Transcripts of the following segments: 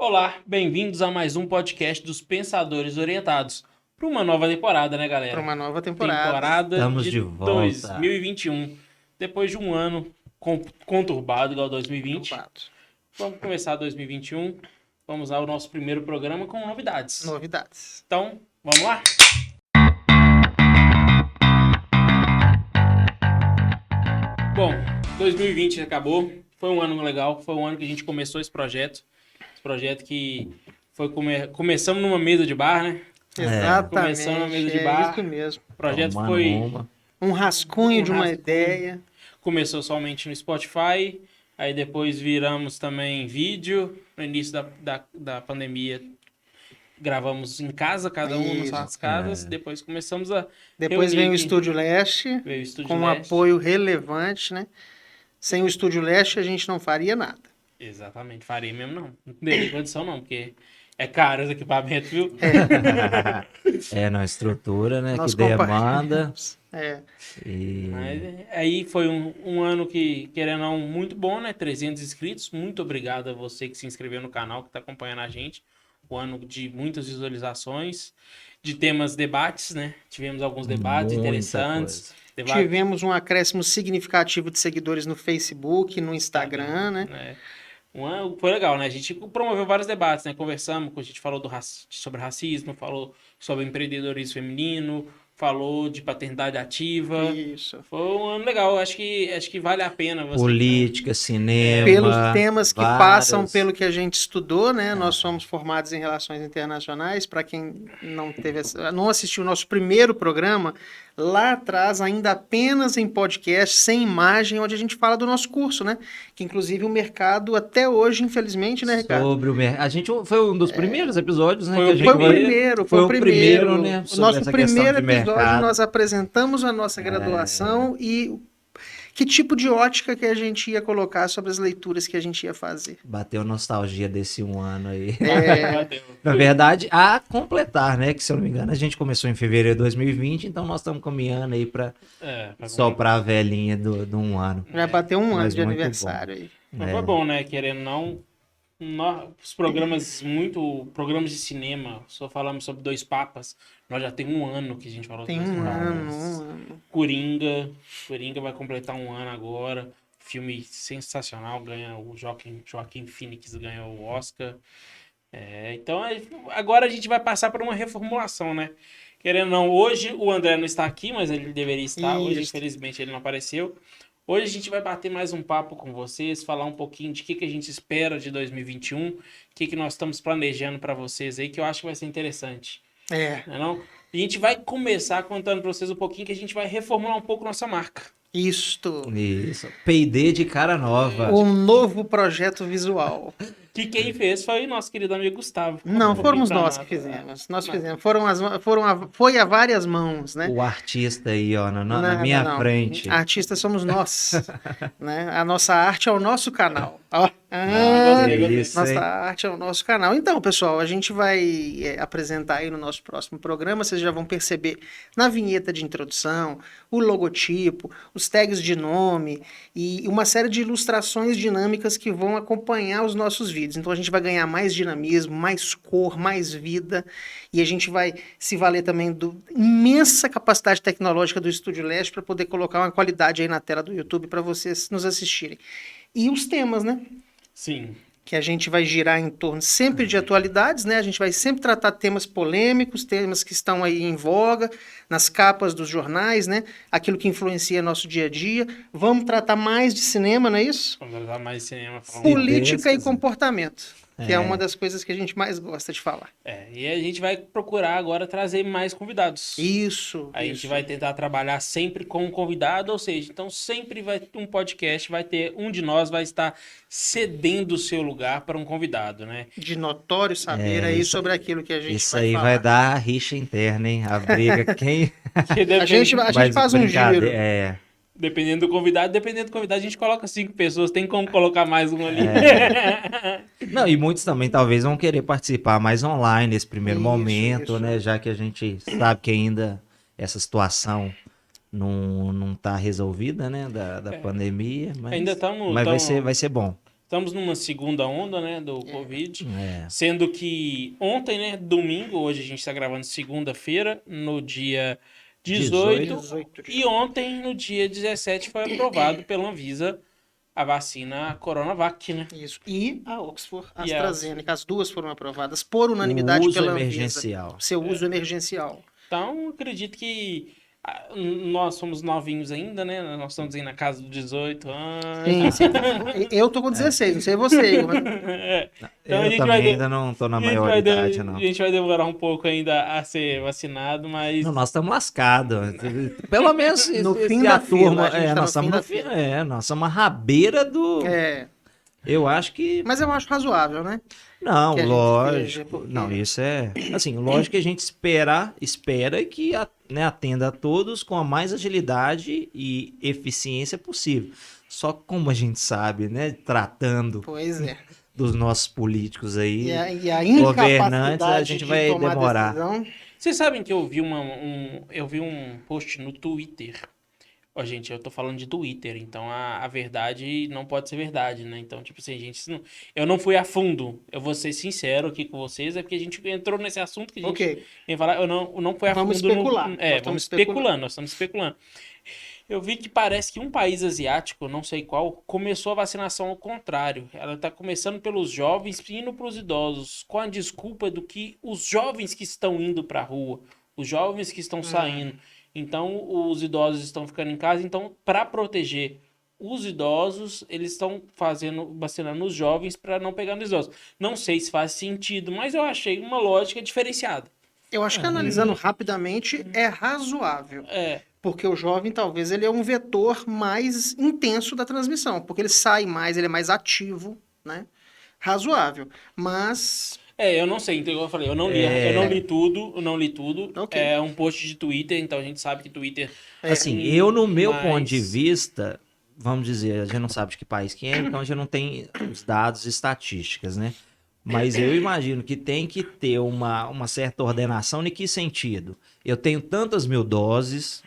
Olá, bem-vindos a mais um podcast dos Pensadores Orientados. Para uma nova temporada, né, galera? Para uma nova temporada. Temporada Estamos de de volta. 2021. Depois de um ano conturbado, igual 2020. Conturbado. Vamos começar 2021. Vamos ao nosso primeiro programa com novidades. Novidades. Então, vamos lá? Bom, 2020 acabou. Foi um ano legal. Foi um ano que a gente começou esse projeto. Esse projeto que foi começamos numa mesa de bar, né? Exatamente. Começando na mesa de bar. Isso mesmo. O projeto Tomando foi uma. Um rascunho de uma rascunho. ideia. Começou somente no Spotify, aí depois viramos também vídeo. No início da pandemia, gravamos em casa, cada um nas Isso. suas casas. Depois começamos a Depois reunir vem o aqui. Estúdio Leste, Veio o Estúdio com um Leste. apoio relevante, né? Sem o Estúdio Leste a gente não faria nada. Exatamente, farei mesmo não. Não tem condição não, porque é caro esse equipamento, viu? Na estrutura, né? Nós que demanda. compartilhamos. E... Mas aí foi um ano que, querendo ou não, muito bom, né? 300 inscritos. Muito obrigado a você que se inscreveu no canal, que está acompanhando a gente. Um ano de muitas visualizações, de temas debates, né? Tivemos alguns debates Muita interessantes. coisa. Tivemos um acréscimo significativo de seguidores no Facebook, no Instagram, né? Foi legal, né? A gente promoveu vários debates, né? Conversamos, a gente falou sobre racismo, falou sobre empreendedorismo feminino, falou de paternidade ativa. Isso. Foi um ano legal, acho que vale a pena você. Política, cinema. Pelos temas que várias- passam pelo que a gente estudou, né? Nós somos formados em relações internacionais. Para quem não assistiu o nosso primeiro programa, lá atrás, ainda apenas em podcast, sem imagem, onde a gente fala do nosso curso, né? Que inclusive o mercado até hoje, infelizmente, né, Ricardo? Sobre o mercado. A gente foi um dos primeiros episódios, né? Foi que o a gente Foi o vai- primeiro, foi o primeiro, né, O sobre nosso essa questão primeiro de episódio, mercado. nós apresentamos a nossa graduação e que tipo de ótica que a gente ia colocar sobre as leituras que a gente ia fazer. Bateu nostalgia desse um ano aí. Bateu. Na verdade, a completar, né? Que se eu não me engano, a gente começou em fevereiro de 2020, então nós estamos caminhando aí para Pra soprar a velhinha de um ano. Vai bater um ano Mas de muito aniversário aí. Mas foi bom, né? Querendo ou não, os programas de cinema, só falamos sobre Dois Papas, nós já tem um ano que a gente falou Tem sobre Dois um Papas. ano. Coringa vai completar um ano agora, filme sensacional, ganha o Joaquim Phoenix ganhou o Oscar. Então agora a gente vai passar por uma reformulação, né? Querendo ou não, hoje o André não está aqui, mas ele deveria estar. Hoje, Isso. infelizmente, ele não apareceu. Hoje a gente vai bater mais um papo com vocês, falar um pouquinho de que a gente espera de 2021, o que nós estamos planejando para vocês aí, que eu acho que vai ser interessante. Não é não? A gente vai começar contando para vocês um pouquinho que a gente vai reformular um pouco nossa marca. Isto. Isso. P&D de cara nova. Um novo projeto visual. Que quem fez foi o nosso querido amigo Gustavo. Não, fomos Pra nós que nada. fizemos. Nós fizemos. Foi a várias mãos, né? O artista aí, ó, na minha Não. frente. Artistas somos nós, né? A nossa arte é o nosso canal. Ó. Gostei. Isso, Nossa hein? arte é o nosso canal. Então, pessoal, a gente vai apresentar aí no nosso próximo programa. Vocês já vão perceber na vinheta de introdução, o logotipo, os tags de nome e uma série de ilustrações dinâmicas que vão acompanhar os nossos vídeos. Então, a gente vai ganhar mais dinamismo, mais cor, mais vida. E a gente vai se valer também da imensa capacidade tecnológica do Estúdio Leste para poder colocar uma qualidade aí na tela do YouTube para vocês nos assistirem. E os temas, né? Sim. Que a gente vai girar em torno sempre de atualidades, né? A gente vai sempre tratar temas polêmicos, temas que estão aí em voga, nas capas dos jornais, né? Aquilo que influencia nosso dia a dia. Vamos tratar mais de cinema, não é isso? Vamos usar mais cinema. Política e Ideias, comportamento, que é uma das coisas que a gente mais gosta de falar. E a gente vai procurar agora trazer mais convidados. Isso. A gente vai tentar trabalhar sempre com um convidado, ou seja, então sempre vai ter um podcast, vai ter um de nós vai estar cedendo o seu lugar para um convidado, né? De notório saber aí sobre aquilo que a gente Isso vai aí falar. vai dar a rixa interna, hein? A briga, quem A gente faz um giro. Dependendo do convidado, a gente coloca 5 pessoas, tem como colocar mais um ali. Não, e muitos também talvez vão querer participar mais online nesse primeiro momento, isso. né? Já que a gente sabe que ainda essa situação não tá resolvida, né? Da pandemia. Mas, Ainda tamo- mas tamo- vai ser bom. estamos numa segunda onda, né, do Covid. É. Sendo que ontem, né, domingo, hoje a gente está gravando segunda-feira, no dia 18, 18 de e ontem, no dia 17, foi aprovado pela Anvisa a vacina Coronavac, né? Isso. E a Oxford E a AstraZeneca, as duas foram aprovadas por O unanimidade uso pela Anvisa. emergencial. Seu uso emergencial. Então, acredito que nós somos novinhos ainda, né? Nós estamos aí na casa dos 18 anos. Sim, sim. Eu tô com 16, não sei você, Igor, mas É. Então a Eu gente também vai ainda não tô na a gente maioridade, a não. gente vai demorar um pouco ainda a ser vacinado, mas Não, nós estamos lascados. Pelo menos no fim se a da fila, turma. a gente tá Nós no fim estamos da no fim. fila. Nós somos a rabeira do. É, Eu acho que. mas eu acho razoável, né? Não, Que a gente veja, lógico. porque... Não, isso é. Assim, lógico que a gente espera que né, atenda a todos com a mais agilidade e eficiência possível. Só como a gente sabe, né? Tratando Pois é. dos nossos políticos aí, E a governantes, a incapacidade gente de vai tomar demorar. decisão. vocês sabem que eu vi um post no Twitter. Ó, gente, eu tô falando de Twitter, então a verdade não pode ser verdade, né? Então, tipo assim, gente, eu não fui a fundo. Eu vou ser sincero aqui com vocês, é porque a gente entrou nesse assunto que a gente Ok, vem falar. Eu não fui a vamos fundo especular. Nós estamos vamos especulando. especulando, nós estamos especulando. Eu vi que parece que um país asiático, não sei qual, começou a vacinação ao contrário. Ela tá começando pelos jovens e indo pros idosos, com a desculpa do que os jovens que estão indo pra rua, os jovens que estão saindo. Então, os idosos estão ficando em casa. Então, para proteger os idosos, eles estão vacinando os jovens para não pegar nos idosos. Não sei se faz sentido, mas eu achei uma lógica diferenciada. Eu acho que analisando rapidamente é razoável. É, Porque o jovem, talvez, ele é um vetor mais intenso da transmissão, porque ele sai mais, ele é mais ativo, né? Razoável. Mas, eu não sei, então eu falei, eu não li tudo. Ok. É um post de Twitter, então a gente sabe que Twitter. Assim, eu no meu mas- ponto de vista, vamos dizer, a gente não sabe de que país que é, então a gente não tem os dados e estatísticas, né? Mas eu imagino que tem que ter uma certa ordenação. Em que sentido? Eu tenho tantas mil doses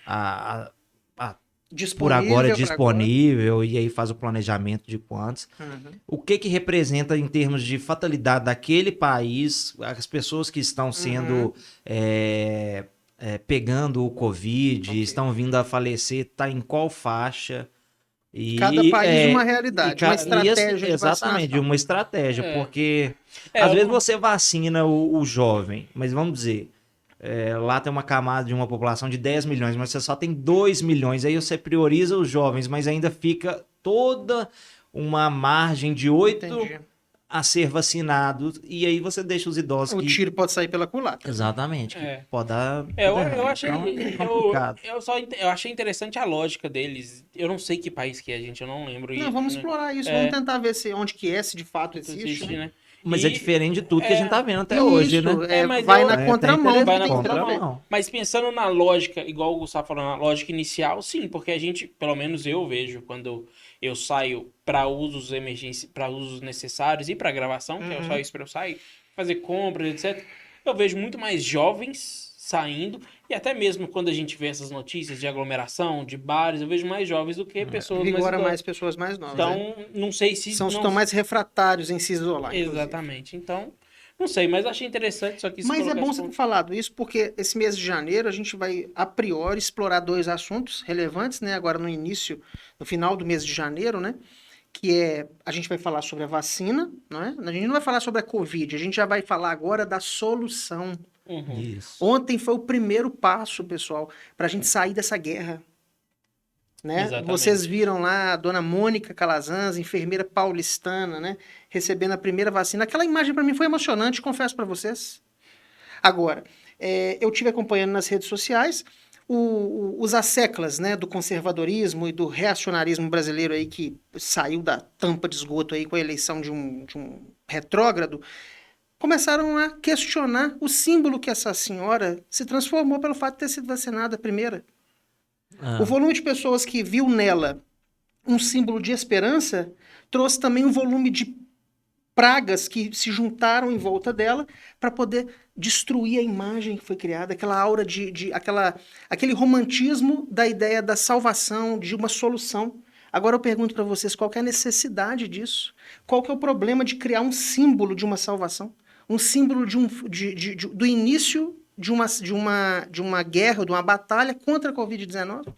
por agora disponível pra disponível, e aí faz o planejamento de quantos. Uhum. O que representa em termos de fatalidade daquele país, as pessoas que estão sendo pegando o Covid, Ok. estão vindo a falecer, tá em qual faixa? E, Cada país uma realidade, uma estratégia de exatamente, vacinação. uma estratégia, É. porque É, às eu vezes não- você vacina o jovem, mas vamos dizer, lá tem uma camada de uma população de 10 milhões, mas você só tem 2 milhões, aí você prioriza os jovens, mas ainda fica toda uma margem de 8 Entendi. a ser vacinados, e aí você deixa os idosos O que... tiro pode sair pela culatra. Exatamente, que É. pode dar... Eu tudo errado. achei. Então, é complicado. Eu achei interessante a lógica deles. Eu não sei que país que é, gente, eu não lembro. Não, vamos explorar isso, vamos tentar ver onde que é, se de fato existe, né? né? Mas E- é diferente de tudo que a gente tá vendo até Isso, hoje, né? mas vai eu- na É, contramão do tá que tem que interessante. ser feito. contramão. Mas pensando na lógica, igual o Gustavo falou, na lógica inicial, sim, porque a gente, pelo menos eu vejo, quando eu saio para usos para usos necessários e para gravação, que é só isso para eu sair, fazer compras, etc. Eu vejo muito mais jovens saindo, e até mesmo quando a gente vê essas notícias de aglomeração, de bares, eu vejo mais jovens do que pessoas mais Vigora idosas. mais pessoas mais novas. né? Então, não sei se... São os que não- estão mais refratários em se isolar. inclusive. Exatamente. Então, não sei, mas achei interessante, só que... Mas é bom você ter falado isso, porque esse mês de janeiro a gente vai, a priori, explorar dois assuntos relevantes, né? Agora no início, no final do mês de janeiro, né? Que é, a gente vai falar sobre a vacina, não é? A gente não vai falar sobre a Covid, a gente já vai falar agora da solução. Uhum. Isso. Ontem foi o primeiro passo, pessoal, para a gente sair dessa guerra. Né? Exatamente. Vocês viram lá a dona Mônica Calazans, enfermeira paulistana, né? Recebendo a primeira vacina. Aquela imagem para mim foi emocionante, confesso para vocês. Agora, eu tive acompanhando nas redes sociais os asseclas, né, do conservadorismo e do reacionarismo brasileiro aí que saiu da tampa de esgoto aí com a eleição de um retrógrado, começaram a questionar o símbolo que essa senhora se transformou pelo fato de ter sido vacinada a primeira. O volume de pessoas que viu nela um símbolo de esperança trouxe também um volume de pragas que se juntaram em volta dela para poder destruir a imagem que foi criada, aquela aura aquele romantismo da ideia da salvação, de uma solução. Agora eu pergunto para vocês qual que é a necessidade disso? Qual que é o problema de criar um símbolo de uma salvação? Um símbolo do início de uma guerra, de uma batalha contra a Covid-19?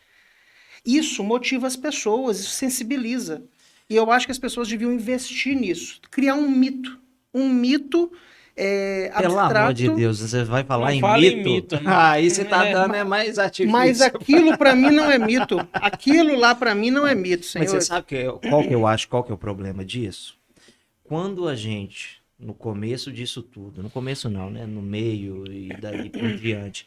Isso motiva as pessoas, isso sensibiliza. E eu acho que as pessoas deviam investir nisso. Criar um mito. Um mito Pelo abstrato. amor de Deus, você vai falar Não em fala mito? em mito, não. Aí você tá dando mais artifício. Mas aquilo para mim não é mito. Aquilo lá para mim não é mito, Mas senhor. você sabe qual que eu acho, qual que é o problema disso? Quando a gente, no começo disso tudo, no começo não, né? No meio e daí por diante,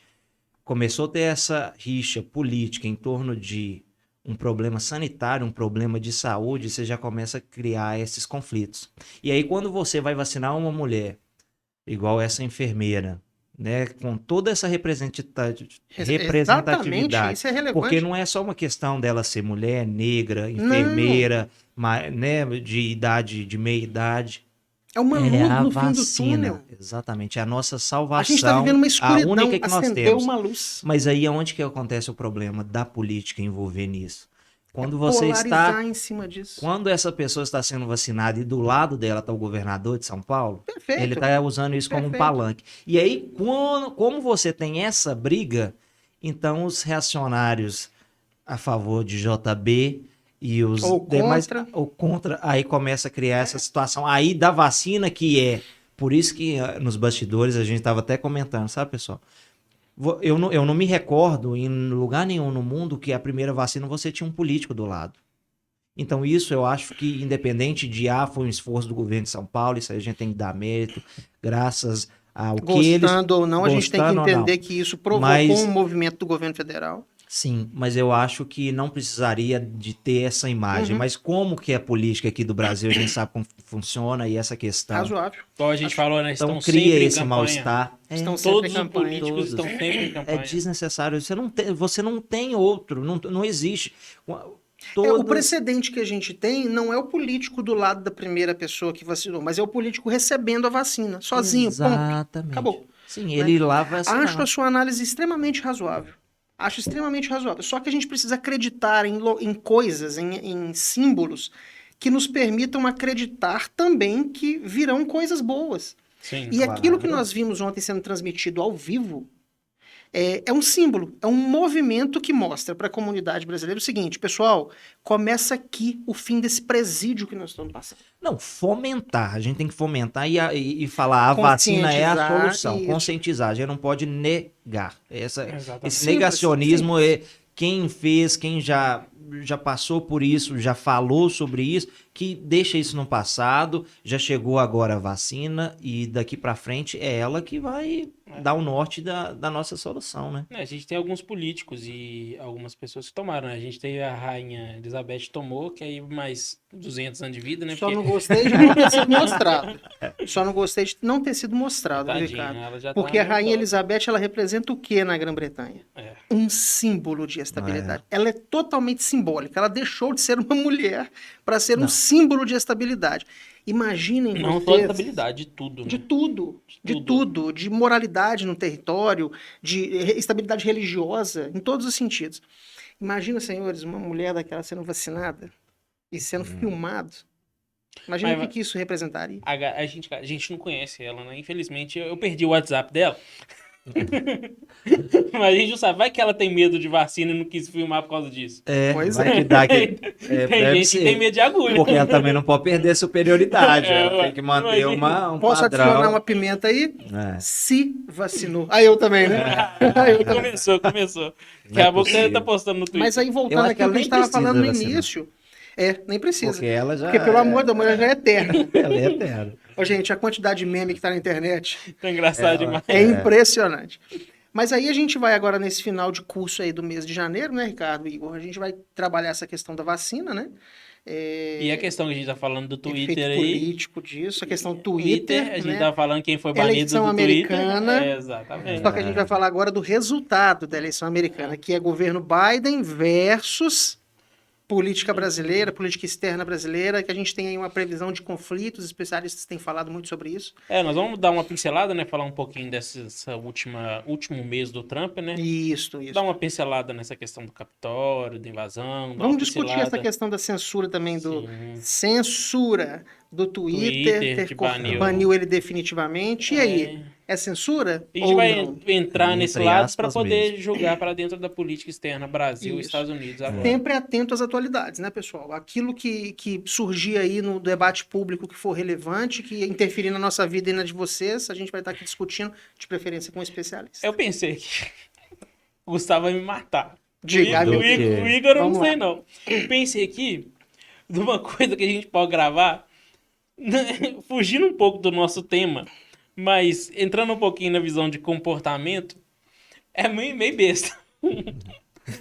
começou a ter essa rixa política em torno de um problema sanitário, um problema de saúde, você já começa a criar esses conflitos. E aí quando você vai vacinar uma mulher, igual essa enfermeira, né, com toda essa Exatamente, representatividade, isso é relevante. porque não é só uma questão dela ser mulher, negra, enfermeira, né, de idade, de meia idade. É uma luz É a no fim do vacina, túnel. exatamente, é a nossa A salvação, gente está vivendo uma a escuridão, única que nós acendeu temos. uma luz. Mas aí é onde que acontece o problema da política envolver nisso? Quando você Polarizar está, em cima disso. quando essa pessoa está sendo vacinada e do lado dela está o governador de São Paulo, Perfeito. ele está usando isso como um Perfeito. palanque. E aí, como você tem essa briga, então os reacionários a favor de JB e os Ou demais contra. ou contra, aí começa a criar essa situação aí da vacina que é. Por isso que nos bastidores a gente estava até comentando, sabe, pessoal? Eu não me recordo em lugar nenhum no mundo que a primeira vacina você tinha um político do lado. Então isso eu acho que independente de foi um esforço do governo de São Paulo, isso aí a gente tem que dar mérito, graças ao que eles... Gostando ou não, a gente tem que gostando ou não. entender que isso provocou Mas- um movimento do governo federal. Sim, mas eu acho que não precisaria de ter essa imagem. Uhum. Mas como que é a política aqui do Brasil, a gente sabe como funciona e essa questão. Razoável. Igual a gente falou, né? Então Estão cria sempre em esse campanha. mal-estar. Estão sempre Todos em os campanha. políticos Todos. estão sempre em É campanha. desnecessário. Você não tem outro. Não existe. O Todas- precedente que a gente tem não é o político do lado da primeira pessoa que vacinou, mas é o político recebendo a vacina, sozinho, ponto. Exatamente. Acabou. Sim, ele lá vai assinar. Acho a sua análise extremamente razoável. Acho extremamente razoável. Só que a gente precisa acreditar em coisas, em símbolos, que nos permitam acreditar também que virão coisas boas. Sim. E Claro. aquilo que nós vimos ontem sendo transmitido ao vivo é um símbolo, é um movimento que mostra para a comunidade brasileira o seguinte, pessoal, começa aqui o fim desse presídio que nós estamos passando. Não, fomentar. A gente tem que fomentar e falar a vacina é a Conscientizar, solução. isso. Conscientizar. A gente não pode negar. Exatamente. Esse Simples, negacionismo é quem fez, quem já passou por isso, já falou sobre isso, que deixa isso no passado, já chegou agora a vacina e daqui pra frente é ela que vai dar o norte da nossa solução, né? A gente tem alguns políticos e algumas pessoas que tomaram, né? A gente teve a rainha Elizabeth tomou, que aí mais 200 anos de vida, né? Só Porque, não gostei de não ter sido mostrado. Só não gostei de não ter sido mostrado, tadinha, Ricardo. ela já Porque tá a Rainha muito- Elizabeth, ela representa o que na Grã-Bretanha? É. Um símbolo de estabilidade. Ela é totalmente simbólica. Ela deixou de ser uma mulher para ser um Não. símbolo de estabilidade. Imaginem Não só vocês... estabilidade, de tudo, né? De tudo, de tudo. tudo, de moralidade no território, de estabilidade religiosa, em todos os sentidos. Imagina, senhores, uma mulher daquela sendo vacinada e sendo filmado. Imagina Mas o que isso representaria. A gente não conhece ela, né? Infelizmente, eu perdi o WhatsApp dela. Mas a gente não sabe. Vai que ela tem medo de vacina e não quis filmar por causa disso. Pois vai é. que dá que... Tem deve gente ser. que tem medo de agulha. Porque ela também não pode perder a superioridade. É, Ela tem que manter imagina. um Posso padrão. adicionar uma pimenta aí? É. Se vacinou. Aí eu também, né? Aí eu também. Começou. Não Daqui é a pouco você possível. tá postando no Twitter. Mas aí Eu voltando acho aqui que ao ela que a nem gente estava falando no precisa vacinar. início. Nem precisa. Porque ela já... Porque, pelo amor da mulher, já é eterna. Ela é eterna. Ô, gente, a quantidade de meme que tá na internet Tá engraçado demais. é impressionante. Mas aí a gente vai agora nesse final de curso aí do mês de janeiro, né, Ricardo e Igor? A gente vai trabalhar essa questão da vacina, né? E a questão que a gente tá falando do Twitter efeito aí. político disso, a questão do Twitter, Twitter, a gente né? tá falando quem foi banido Eleição do americana. Twitter. Exatamente. Só que a gente vai falar agora do resultado da eleição americana, que é governo Biden versus política brasileira, política externa brasileira, que a gente tem aí uma previsão de conflitos, especialistas têm falado muito sobre isso. Nós vamos dar uma pincelada, né? Falar um pouquinho último mês do Trump, né? Isso. Dar uma pincelada nessa questão do Capitólio, da invasão. Dar Vamos uma discutir pincelada. essa questão da censura também, Sim. censura do Twitter que baniu ele definitivamente. E aí, é censura A gente ou vai não? entrar Entre nesse lado para aspas poder mesmo. julgar para dentro da política externa Brasil e Isso. Estados Unidos agora. Sempre atento às atualidades, né, pessoal? Aquilo que surgir aí no debate público que for relevante, que interferir na nossa vida e na de vocês, a gente vai estar aqui discutindo, de preferência com um especialista. Eu pensei que o Gustavo vai me matar. Diga, Do o quê? Igor eu não Vamos sei, lá. não. Pensei aqui de uma coisa que a gente pode gravar, fugindo um pouco do nosso tema, mas entrando um pouquinho na visão de comportamento, é meio besta.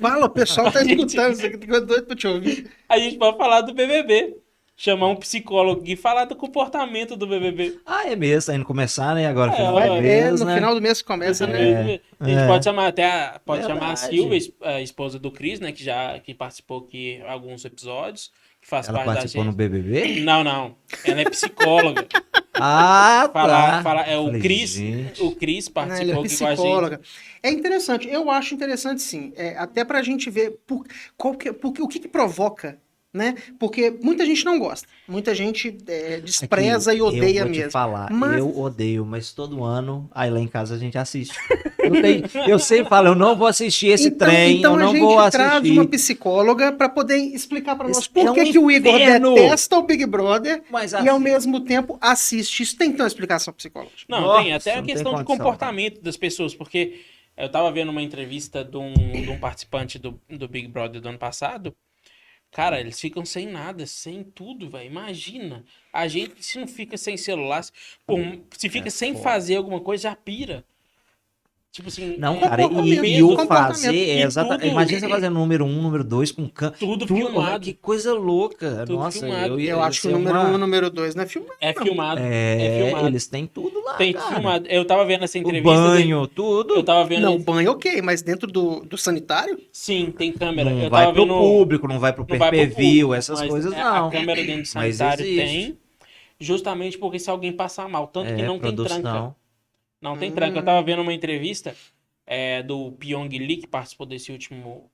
Fala, o pessoal tá A gente- escutando, isso aqui tá doido pra te ouvir. A gente pode falar do BBB. Chamar um psicólogo e falar do comportamento do BBB. Ah, é mesmo, tá indo começar, né? Agora, final vai- do É, mês, no né? final do mês que começa, né? A gente é. pode chamar até Verdade. chamar a Silvia, a esposa do Cris, né? Que participou aqui em alguns episódios. Que faz Ela parte da participou no gente. BBB? Não. Ela é psicóloga. Ah, tá. O Falei, Cris. gente. O Cris Né, ele participou é aqui com a gente. psicóloga. É interessante, eu acho interessante sim, até pra gente ver o que provoca, né? Porque muita gente não gosta, muita gente despreza Aqui, e odeia eu vou te mesmo. falar, Mas- eu odeio, mas todo ano, aí lá em casa a gente assiste. Não tem- eu sempre falo, eu não vou assistir esse trem, então eu a não gente vou traz assistir. uma psicóloga pra poder explicar pra nós Isso por é que um que o Igor inferno. detesta o Big Brother Mas e ao assim, mesmo tempo assiste. Isso tem que ter uma explicação psicológica. Não, Nossa, tem até a não tem questão de condição, comportamento das pessoas, porque eu tava vendo uma entrevista de um participante do Big Brother do ano passado. Cara, eles ficam sem nada, sem tudo, velho. Imagina. A gente, se não fica sem celular, se fica sem foda. fazer alguma coisa, já pira. Tipo assim, Não, cara, comportamento, e o comportamento. fazer E é exatamente. tudo- Imagina você fazer número 1, número 2 com tudo tudo, filmado. que coisa louca. Tudo Nossa, filmado. Eu acho que o número 1 e o número 2 não é filme. É filmado. É, É filmado. eles têm tudo lá, Tem cara. filmado. Eu tava vendo essa O entrevista. banho, tudo. Eu tava vendo. Não, banho ok, mas dentro do sanitário? Sim, tem câmera. Não eu vai tava pro vendo. público, não vai pro Não vai pro pay-per-view, público, essas mas coisas A não. câmera dentro do Mas sanitário existe. tem. Justamente porque se alguém passar mal. Tanto que É, não tem tranca. produção. Não tem tranca. Eu tava vendo uma entrevista do Pyong Lee, que participou desse último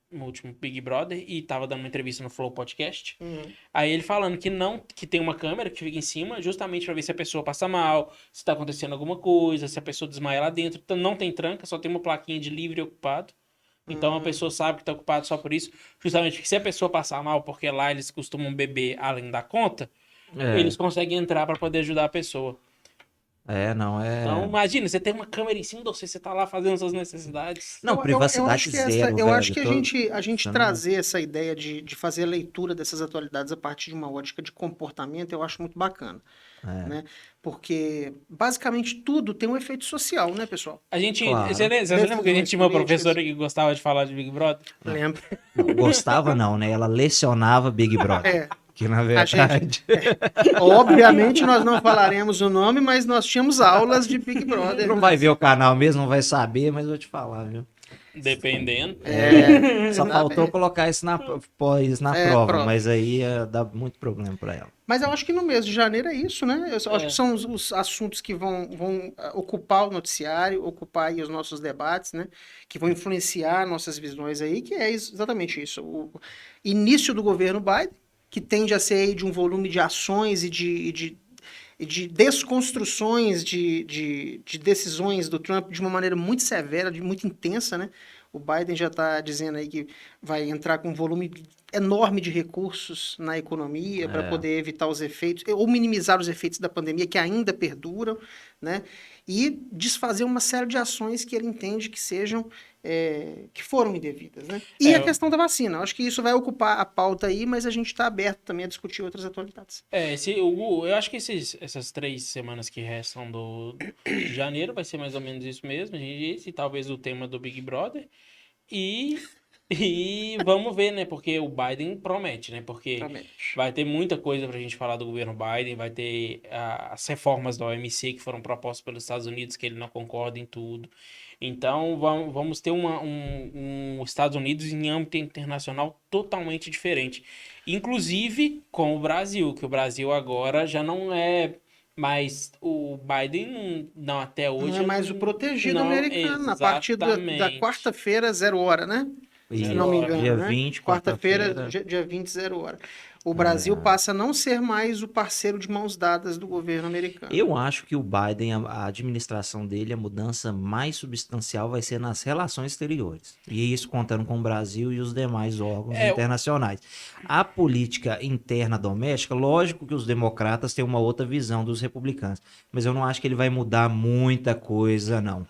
Big Brother, e tava dando uma entrevista no Flow Podcast. Aí ele falando que tem uma câmera que fica em cima, justamente pra ver se a pessoa passa mal, se tá acontecendo alguma coisa, se a pessoa desmaia lá dentro. Então não tem tranca, só tem uma plaquinha de livre e ocupado. Então a pessoa sabe que tá ocupado só por isso. Justamente porque se a pessoa passar mal, porque lá eles costumam beber além da conta, É, eles conseguem entrar pra poder ajudar a pessoa. não é. Então, imagina, você tem uma câmera em cima de você tá lá fazendo suas necessidades. Não, privacidade zero. Eu velho. acho que a gente Você não- trazer essa ideia de fazer a leitura dessas atualidades a partir de uma ótica de comportamento, eu acho muito bacana. É. Né? Porque basicamente tudo tem um efeito social, né, pessoal? A gente. Claro. Você lembra que a gente tinha uma professora que gostava de falar de Big Brother? Lembra? Não, gostava não, né? Ela lecionava Big Brother. É. Que na A gente- verdade. Obviamente nós não falaremos o nome, mas nós tínhamos aulas de Big Brother. Não vai ver o canal mesmo, não vai saber, mas vou te falar, viu? Dependendo. Só faltou colocar isso na prova, mas aí ia dar muito problema pra ela. Mas eu acho que no mês de janeiro é isso, né? Eu acho que são os assuntos que vão ocupar o noticiário, ocupar aí os nossos debates, né? Que vão influenciar nossas visões aí, que é exatamente isso. O início do governo Biden, que tende a ser aí de um volume de ações e de desconstruções de decisões do Trump de uma maneira muito severa, muito intensa, né? O Biden já está dizendo aí que vai entrar com um volume enorme de recursos na economia para poder evitar os efeitos, ou minimizar os efeitos da pandemia que ainda perduram, né? E desfazer uma série de ações que ele entende que sejam, que foram indevidas, né? E a questão da vacina, eu acho que isso vai ocupar a pauta aí, mas a gente está aberto também a discutir outras atualidades. Eu acho que essas 3 semanas que restam de janeiro vai ser mais ou menos isso mesmo, a gente disse, e talvez o tema do Big Brother. E E vamos ver, né? Porque o Biden promete, né? Porque Promete. vai ter muita coisa pra gente falar do governo Biden, vai ter as reformas da OMC que foram propostas pelos Estados Unidos, que ele não concorda em tudo. Então, vamos ter um Estados Unidos em âmbito internacional totalmente diferente. Inclusive com o Brasil, que o Brasil agora já não é mais o Biden, não, até hoje. Não é mais o protegido não, americano. A partir da exatamente. quarta-feira, 0 hora, né? Se Zero não me hora. engano, Dia né? 20, Quarta-feira, quarta-feira. dia 20, 0 hora. O Brasil passa a não ser mais o parceiro de mãos dadas do governo americano. Eu acho que o Biden, a administração dele, a mudança mais substancial vai ser nas relações exteriores. E isso contando com o Brasil e os demais órgãos internacionais. A política interna doméstica, lógico que os democratas têm uma outra visão dos republicanos, mas eu não acho que ele vai mudar muita coisa, não.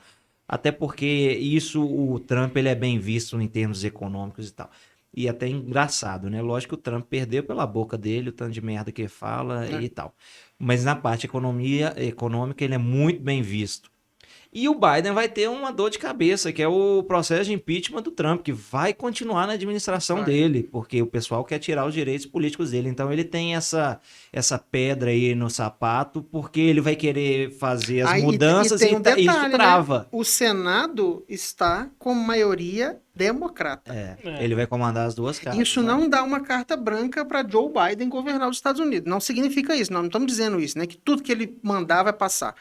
Até porque isso, o Trump, ele é bem visto em termos econômicos e tal. E até engraçado, né? Lógico que o Trump perdeu pela boca dele o tanto de merda que fala e tal. Mas na parte econômica ele é muito bem visto. E o Biden vai ter uma dor de cabeça, que é o processo de impeachment do Trump, que vai continuar na administração dele, porque o pessoal quer tirar os direitos políticos dele. Então ele tem essa pedra aí no sapato, porque ele vai querer fazer as mudanças tem um detalhe, isso trava. Né? O Senado está com maioria democrata. Ele vai comandar as duas casas. Isso não dá uma carta branca para Joe Biden governar os Estados Unidos. Não significa isso, não estamos dizendo isso, né? Que tudo que ele mandar vai passar.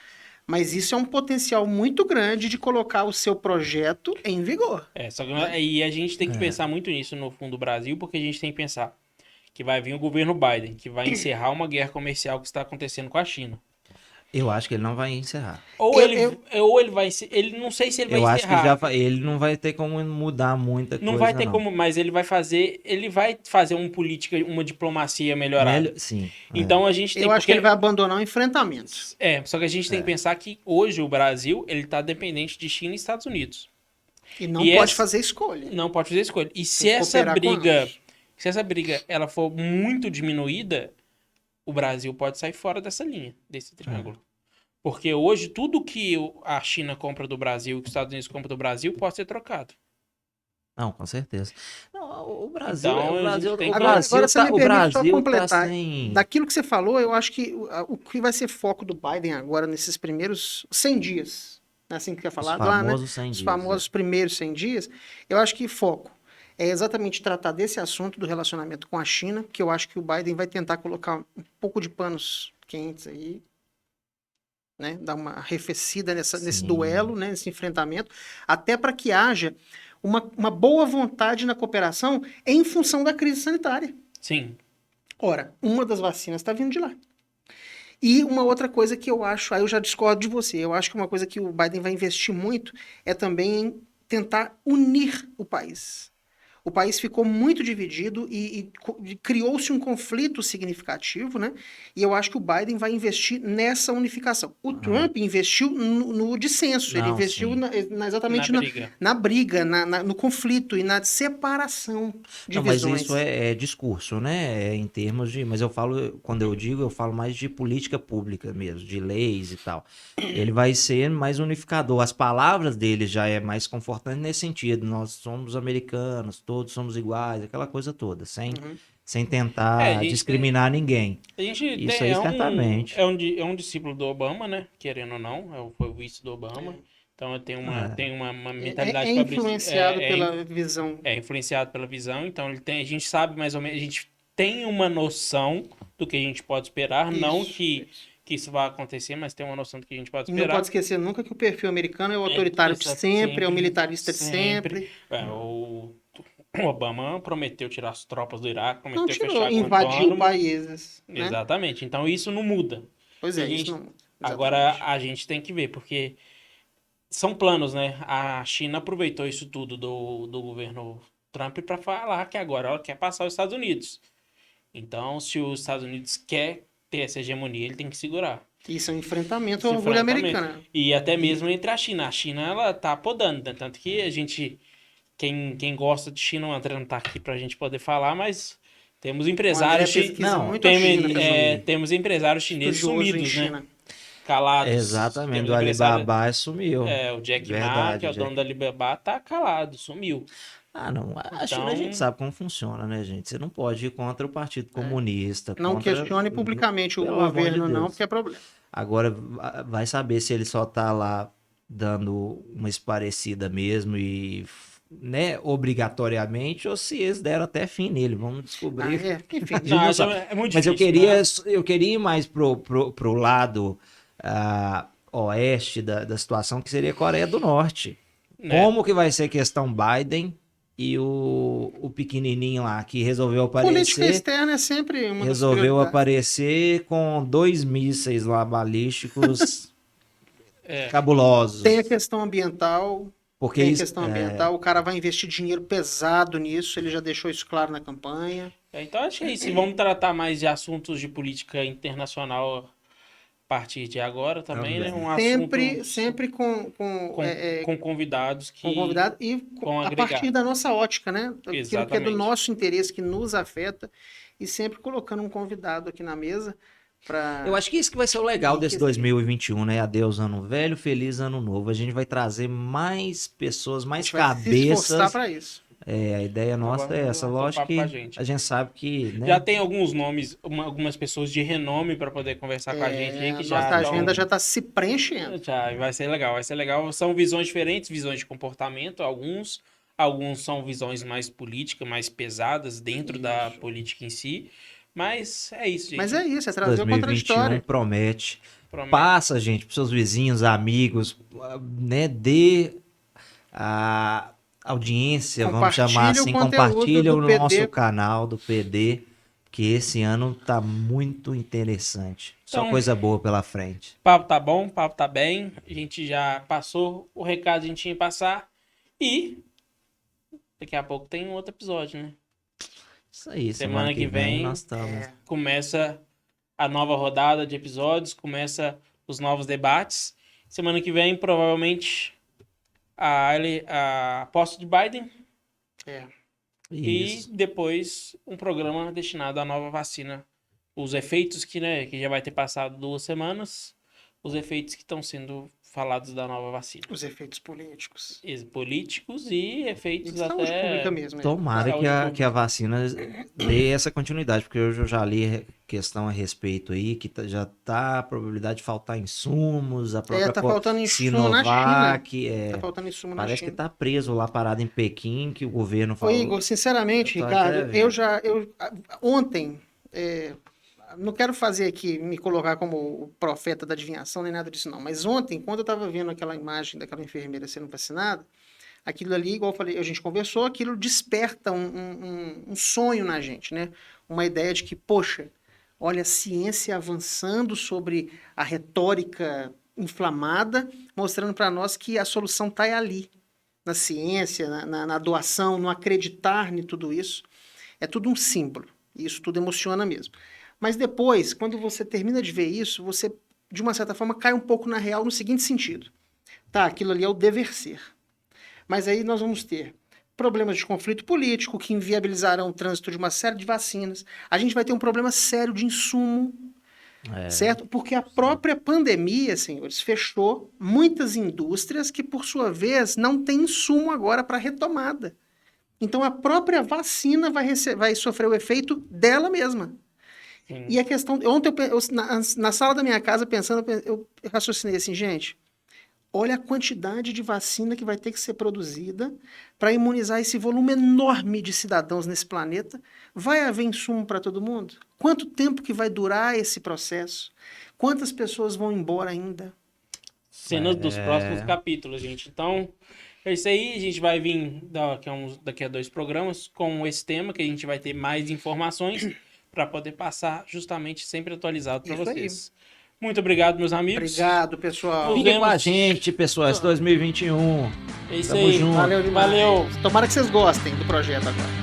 Mas isso é um potencial muito grande de colocar o seu projeto em vigor. Só que, e a gente tem que pensar muito nisso no fundo do Brasil, porque a gente tem que pensar que vai vir o governo Biden, que vai encerrar uma guerra comercial que está acontecendo com a China. Eu acho que ele não vai encerrar. Ou ele vai... Ele não sei se ele vai Eu encerrar. acho que ele não vai ter como mudar muita coisa, Não vai ter como, mas ele vai fazer uma política, uma diplomacia melhorada. Sim. Então a gente tem Eu acho que ele vai abandonar o enfrentamento. Só que a gente tem que pensar que hoje o Brasil, ele tá dependente de China e Estados Unidos. E não pode fazer escolha. Não pode fazer escolha. E se essa briga ela for muito diminuída, o Brasil pode sair fora dessa linha, desse triângulo. Porque hoje tudo que a China compra do Brasil e que os Estados Unidos compram do Brasil pode ser trocado. Não, com certeza. Não, o Brasil, Então, o Brasil, tem que- Agora você me permite só completar. tá sem... Daquilo que você falou, eu acho que o que vai ser foco do Biden agora nesses primeiros 100 dias, né, assim que é falado lá, né? 100 Os dias, famosos primeiros 100 dias, eu acho que foco é exatamente tratar desse assunto do relacionamento com a China, que eu acho que o Biden vai tentar colocar um pouco de panos quentes aí, né? Dar uma arrefecida nesse duelo, né? Nesse enfrentamento, até para que haja uma boa vontade na cooperação em função da crise sanitária. Sim. Ora, uma das vacinas está vindo de lá. E uma outra coisa que eu acho, aí eu já discordo de você, eu acho que uma coisa que o Biden vai investir muito é também em tentar unir o país. O país ficou muito dividido e criou-se um conflito significativo, né? E eu acho que o Biden vai investir nessa unificação. O Trump investiu no dissenso, ele investiu exatamente na briga, no conflito e na separação de visões. Mas isso é discurso, né? Em termos de... Mas eu falo, quando eu falo mais de política pública mesmo, de leis e tal. Ele vai ser mais unificador. As palavras dele já é mais confortante nesse sentido. Nós somos americanos, todos somos iguais, aquela coisa toda, sem tentar discriminar ninguém. Isso aí, certamente. É um discípulo do Obama, né? Querendo ou não, foi o vice do Obama. Então tem uma mentalidade... É influenciado pela visão. É influenciado pela visão, então a gente sabe mais ou menos, a gente tem uma noção do que a gente pode esperar, não que isso vai acontecer, mas tem uma noção do que a gente pode esperar. Não pode esquecer nunca que o perfil americano é o autoritário de sempre, é o militarista de sempre. O Obama prometeu tirar as tropas do Iraque, prometeu não tirou, fechar invadiu países. Né? Exatamente, então isso não muda. Pois é, isso não muda. Agora a gente tem que ver, porque são planos, né? A China aproveitou isso tudo do governo Trump para falar que agora ela quer passar os Estados Unidos. Então, se os Estados Unidos quer ter essa hegemonia, ele tem que segurar. Isso é um enfrentamento ao orgulho americano. E até mesmo entre a China. A China, ela tá podando, né? Tanto que a gente... Quem gosta de China, o André não tá aqui pra gente poder falar, mas temos empresários temos empresários chineses sumidos, né? Calados. Exatamente, o Alibaba sumiu. O Jack Ma, que é o dono da Alibaba, tá calado, sumiu. Ah, não. A China a Então- gente sabe como funciona, né, gente? Você não pode ir contra o Partido Comunista. Não contra- questione publicamente o Pelo amor de governo, não, Deus. porque é problema. Agora, vai saber se ele só tá lá dando uma esparecida mesmo e, né, obrigatoriamente, ou se eles deram até fim nele. Vamos descobrir. Enfim, A gente Não, não isso sabe. é muito Mas eu difícil, né? queria ir mais pro lado oeste da situação, que seria a Coreia do Norte. Né? Como que vai ser a questão Biden e o pequenininho lá que resolveu política aparecer, externa é sempre uma das resolveu prioridades. aparecer com 2 mísseis lá balísticos É. cabulosos. Tem a questão ambiental, Porque tem a isso, questão ambiental, o cara vai investir dinheiro pesado nisso, ele já deixou isso claro na campanha. Então acho que é isso. E vamos tratar mais de assuntos de política internacional a partir de agora também, né? Um assunto Sempre com convidados que com convidado e vão a agregar. partir da nossa ótica, né? Aquilo que é do Exatamente. nosso interesse, que nos afeta, e sempre colocando um convidado aqui na mesa para. eu acho que isso que vai ser o legal desse Enriquecer. 2021, né? Adeus ano velho, feliz ano novo. A gente vai trazer mais pessoas, mais se esforçar cabeças. para isso. A ideia nossa é essa. Vamos bater um Lógico papo que com a gente. a gente sabe que, né? Já tem alguns nomes, algumas pessoas de renome para poder conversar com a gente aí que já Nossa dão- agenda já está se preenchendo. Já, vai ser legal, vai ser legal. São visões diferentes, visões de comportamento, alguns são visões mais políticas, mais pesadas dentro da política em si. Mas é isso, gente. Mas é isso, é trazer o 2021 contraditório. promete. Promete. Passa, gente, pros seus vizinhos, amigos, né? Dê a audiência, vamos Compartilha chamar o assim, conteúdo compartilha do o PD. nosso canal do PD, que esse ano tá muito interessante. Só Então- coisa boa pela frente. O papo tá bom, o papo tá bem. A gente já passou o recado que a gente tinha que passar. E daqui a pouco tem um outro episódio, né? Isso aí, Semana semana que que vem vem, nós estamos. Começa a nova rodada de episódios, começa os novos debates. Semana que vem, provavelmente, a posse de Biden É. Isso. e depois um programa destinado à nova vacina. Os efeitos que já vai ter passado 2 semanas, os efeitos que estão sendo falados da nova vacina. Os efeitos políticos. Políticos e E efeitos de saúde até... pública mesmo. é. Tomara Saúde que pública. a vacina dê essa continuidade, porque hoje eu já li questão a respeito aí, que já tá a probabilidade de faltar insumos, a própria tá faltando insumo na Sinovac, Tá faltando insumo na parece China. que tá preso lá parado em Pequim, que o governo Ô, falou. Igor, sinceramente, Eu tô até Ricardo, vendo. ontem, não quero fazer aqui, me colocar como o profeta da adivinhação, nem nada disso não, mas ontem, quando eu estava vendo aquela imagem daquela enfermeira sendo vacinada, aquilo ali, igual eu falei, a gente conversou, aquilo desperta um sonho na gente, né? Uma ideia de que, poxa, olha, a ciência avançando sobre a retórica inflamada, mostrando para nós que a solução está ali, na ciência, na doação, no acreditar em tudo isso. É tudo um símbolo, e isso tudo emociona mesmo. Mas depois, quando você termina de ver isso, você, de uma certa forma, cai um pouco na real no seguinte sentido. Tá, aquilo ali é o dever ser. Mas aí nós vamos ter problemas de conflito político que inviabilizarão o trânsito de uma série de vacinas. A gente vai ter um problema sério de insumo, certo? Porque a própria pandemia, senhores, fechou muitas indústrias que, por sua vez, não têm insumo agora para retomada. Então, a própria vacina vai sofrer o efeito dela mesma. Sim. E a questão... Ontem, na sala da minha casa, pensando, eu raciocinei assim, gente, olha a quantidade de vacina que vai ter que ser produzida para imunizar esse volume enorme de cidadãos nesse planeta. Vai haver insumo para todo mundo? Quanto tempo que vai durar esse processo? Quantas pessoas vão embora ainda? Cenas dos próximos capítulos, gente. Então, é isso aí. A gente vai vir daqui a 2 programas com esse tema, que a gente vai ter mais informações para poder passar justamente sempre atualizado para Isso aí. vocês. Muito obrigado, meus amigos. Obrigado, pessoal. Fiquem com a vemos. gente, pessoal, esse 2021. É isso Tamo aí. junto. Valeu demais. Valeu. Tomara que vocês gostem do projeto agora.